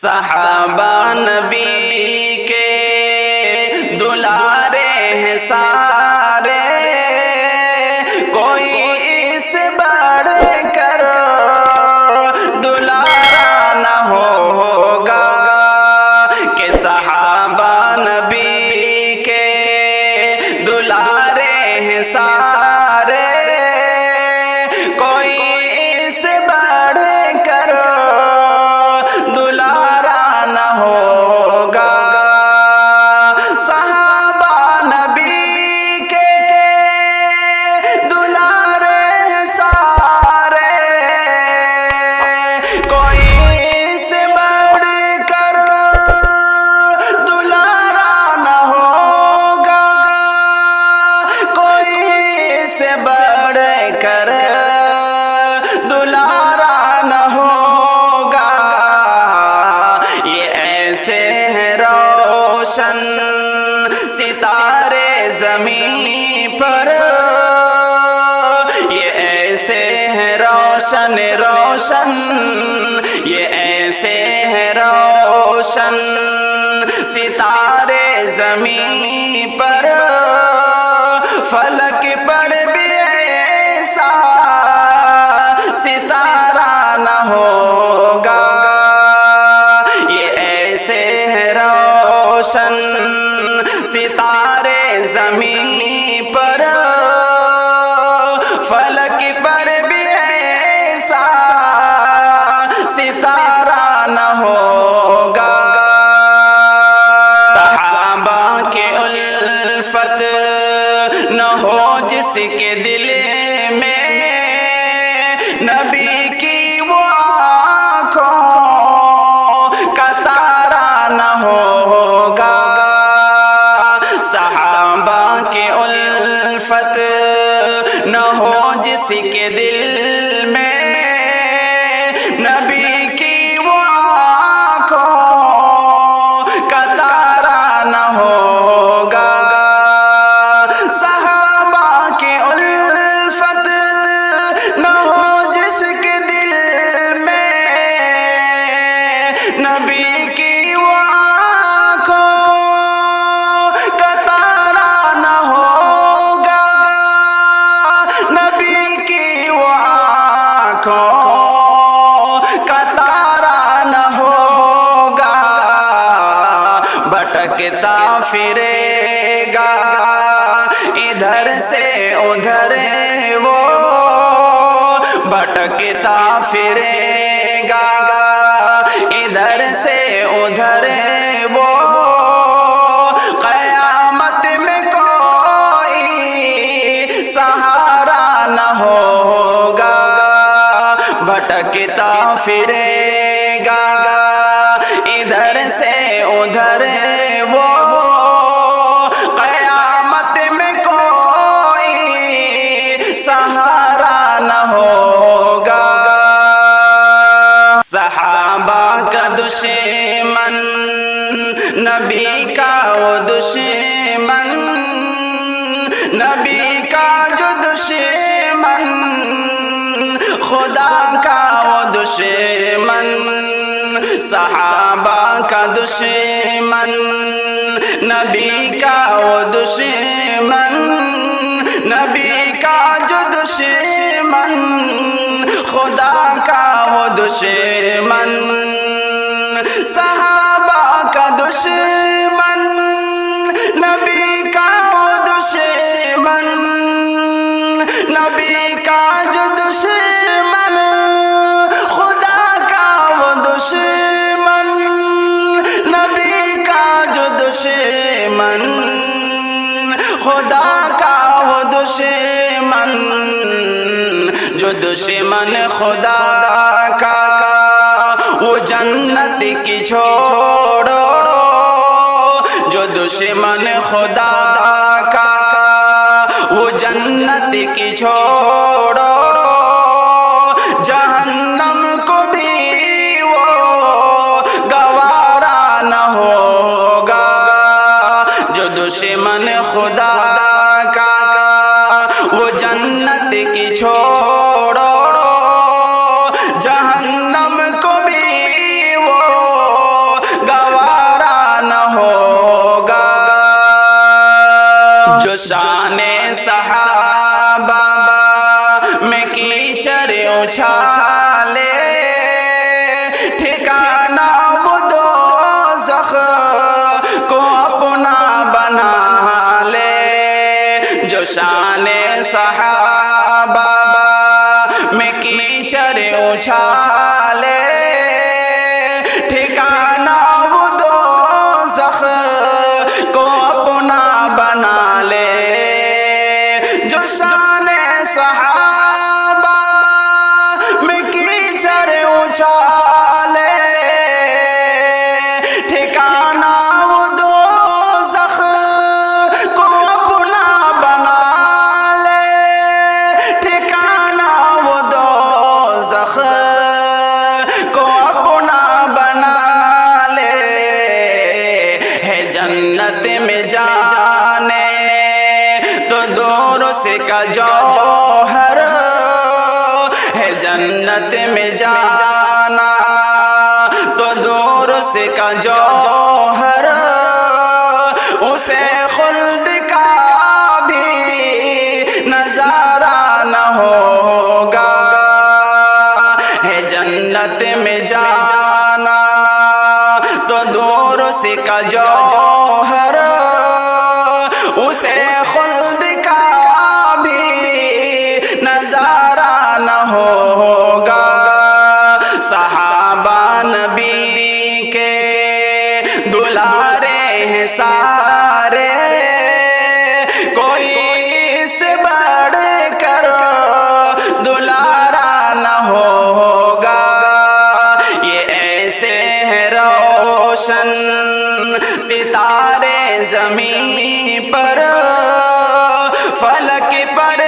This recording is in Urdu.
صحابہ نبی کے دلارے ہیں سارے، کوئی اس بڑھ کر دلارا نہ ہوگا کہ صحابہ نبی کے دلارے ہیں سارے، کوئی اس بڑھ کر دلارا نہ ہوگا۔ صحابہ نبی کے دلارے سارے، کوئی اس بڑھ کر دلارا نہ ہوگا، کوئی اس بڑھ کر دلارا نہ ہوگا۔ یہ ایسے ہیں روشن ستارے زمین پر، یہ ایسے ہیں روشن یہ ایسے ہیں روشن ستارے زمین پر، فلک پر بھی ایسا ستارہ نہ ہوگا۔ یہ ایسے ہیں روشن ستارے زمین پر، فلک پر بھی ایسا ستارہ نہ ہوگا۔ صحابہ کے الفت نہ ہو جس کے دل میں، نبی کی وہ آنکھوں کا تارا نہ ہوگا۔ صحابہ کے الفت نہ ہو جس کے دل میں، نبی کی وہ آنکھوں کا تارا نہ ہوگا۔ صحابہ کے الفت نہ ہو جس کے دل میں، نبی کی وہ آنکھوں کا تارا نہ ہوگا، نبی کی وہ آنکھوں کا تارا نہ ہوگا۔ بھٹکتا پھرے گا ادھر سے ادھر وہ، بھٹکتا پھرے گا ادھر سے ادھر وہ، قیامت میں کوئی سہارا نہ ہوگا۔ بھٹکتا پھرے گا ادھر سے ادھر وہ، قیامت میں کوئی سہارا نہ ہوگا۔ صحابہ کا دشمن نبی کا وہ دشمن، نبی کا جو دشمن خدا کا وہ دشمن، صحابہ کا دشمن نبی کا وہ دشمن، نبی کا جو دشمن خدا کا وہ دشمن، صحابہ کا دشمن نبی کا وہ دشمن، نبی کا جو دشمن خدا کا وہ دشمن، نبی کا جو دشمن خدا کا وہ دشمن، جو دشمن خدا کا وہ جنت کی چھوڑو، جو دشمن خدا کا وہ جنت کی چھوڑو، جہنم کو بھی وہ گوارا نہ ہوگا۔ جو دشمن خدا کا وہ جنت کی چھوڑو، جہنم کو بھی وہ میں کیچڑ اچھالے ٹھکانہ وہ دوزخ کو اپنا بنا لے جو شان صحابہ میں کیچڑ اچھالے ٹھکانہ وہ دوزخ کو اپنا بنا لے جو شان صحابہ میں کیچڑ اچھالے ٹھکانہ وہ دوزخ کو اپنا بنا لے ٹھکانہ وہ دوزخ کو اپنا بنا لے ہے جنت میں جانے تو دور سے کا جوہر ہے جنت میں جانا تو دور سے کا جوہر اسے خلد کا بھی نظارہ نہ ہوگا ہے جنت میں جانا تو دور سے کا جوہر اسے خلد کا بھی نظارہ نہ ہوگا صحابہ نبی کے دلارے ہیں سارے کوئی اس سے بڑھ کر دلارا نہ ہوگا یہ ایسے ہیں روشن ستارے زمین پر فلک پر